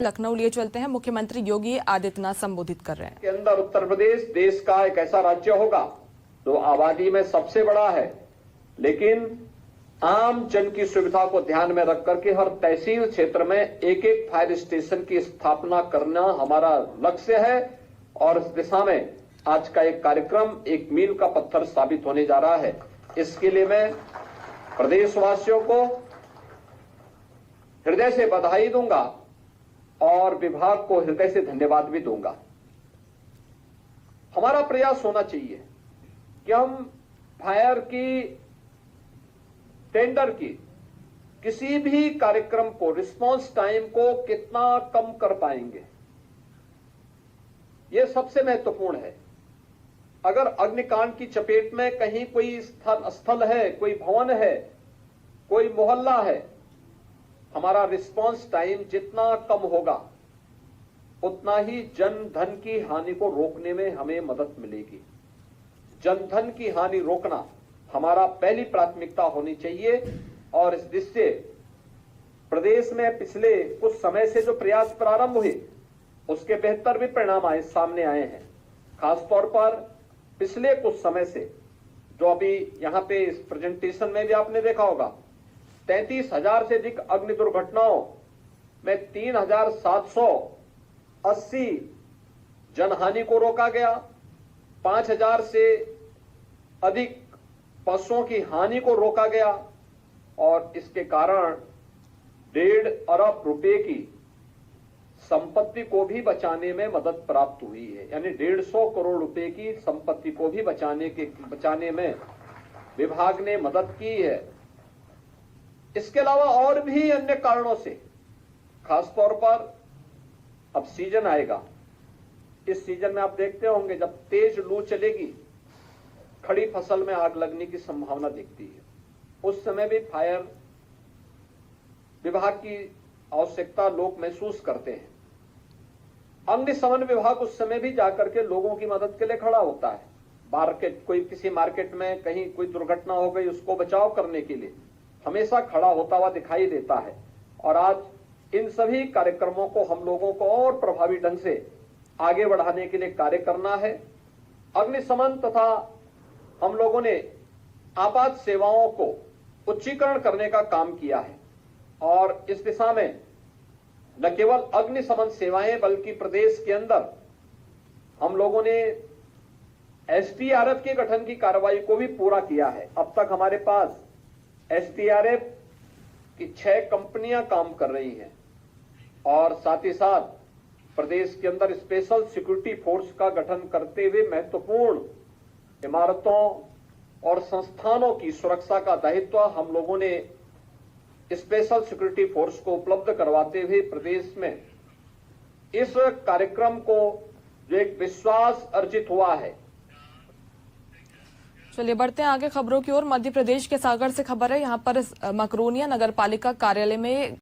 लखनऊ लिए चलते हैं। मुख्यमंत्री योगी आदित्यनाथ संबोधित कर रहे हैं। के अंदर उत्तर प्रदेश देश का एक ऐसा राज्य होगा जो आबादी में सबसे बड़ा है, लेकिन आम जन की सुविधा को ध्यान में रख करके हर तहसील क्षेत्र में एक एक फायर स्टेशन की स्थापना करना हमारा लक्ष्य है। और इस दिशा में आज का एक कार्यक्रम एक मील का पत्थर साबित होने जा रहा है। इसके लिए मैं प्रदेशवासियों को हृदय से बधाई दूंगा और विभाग को हृदय से धन्यवाद भी दूंगा। हमारा प्रयास होना चाहिए कि हम फायर की टेंडर की किसी भी कार्यक्रम को रिस्पांस टाइम को कितना कम कर पाएंगे, यह सबसे महत्वपूर्ण है। अगर अग्निकांड की चपेट में कहीं कोई स्थल है, कोई भवन है, कोई मोहल्ला है, हमारा रिस्पांस टाइम जितना कम होगा उतना ही जन धन की हानि को रोकने में हमें मदद मिलेगी। जन धन की हानि रोकना हमारा पहली प्राथमिकता होनी चाहिए। और इस दृष्टि से प्रदेश में पिछले कुछ समय से जो प्रयास प्रारंभ हुए उसके बेहतर भी परिणाम सामने आए हैं। खासतौर पर पिछले कुछ समय से जो अभी यहां पे इस प्रेजेंटेशन में भी आपने देखा होगा, 33,000 से अधिक अग्नि दुर्घटनाओं में 3,780 जनहानि को रोका गया। 5,000 से अधिक पशुओं की हानि को रोका गया और इसके कारण 1.5 अरब रुपए की संपत्ति को भी बचाने में मदद प्राप्त हुई है। यानी 150 करोड़ रुपए की संपत्ति को भी बचाने में विभाग ने मदद की है। इसके अलावा और भी अन्य कारणों से, खासतौर पर अब सीजन आएगा। इस सीजन में आप देखते होंगे जब तेज लू चलेगी, खड़ी फसल में आग लगने की संभावना दिखती है। उस समय भी फायर विभाग की आवश्यकता लोग महसूस करते हैं। अग्निशमन विभाग उस समय भी जाकर के लोगों की मदद के लिए खड़ा होता है। किसी मार्केट में कहीं कोई दुर्घटना हो गई, उसको बचाव करने के लिए हमेशा खड़ा होता हुआ दिखाई देता है। और आज इन सभी कार्यक्रमों को हम लोगों को और प्रभावी ढंग से आगे बढ़ाने के लिए कार्य करना है। अग्निशमन तथा हम लोगों ने आपात सेवाओं को उच्चीकरण करने का काम किया है और इस दिशा में न केवल अग्निशमन सेवाएं बल्कि प्रदेश के अंदर हम लोगों ने एसडीआरएफ के गठन की कार्रवाई को भी पूरा किया है। अब तक हमारे पास एसडीआरएफ की 6 कंपनियां काम कर रही हैं और साथ ही साथ प्रदेश के अंदर स्पेशल सिक्योरिटी फोर्स का गठन करते हुए महत्वपूर्ण इमारतों और संस्थानों की सुरक्षा का दायित्व हम लोगों ने स्पेशल सिक्योरिटी फोर्स को उपलब्ध करवाते हुए प्रदेश में इस कार्यक्रम को जो एक विश्वास अर्जित हुआ है। चलिए बढ़ते हैं आगे खबरों की ओर। मध्य प्रदेश के सागर से खबर है। यहाँ पर मकरोनिया नगर पालिका कार्यालय में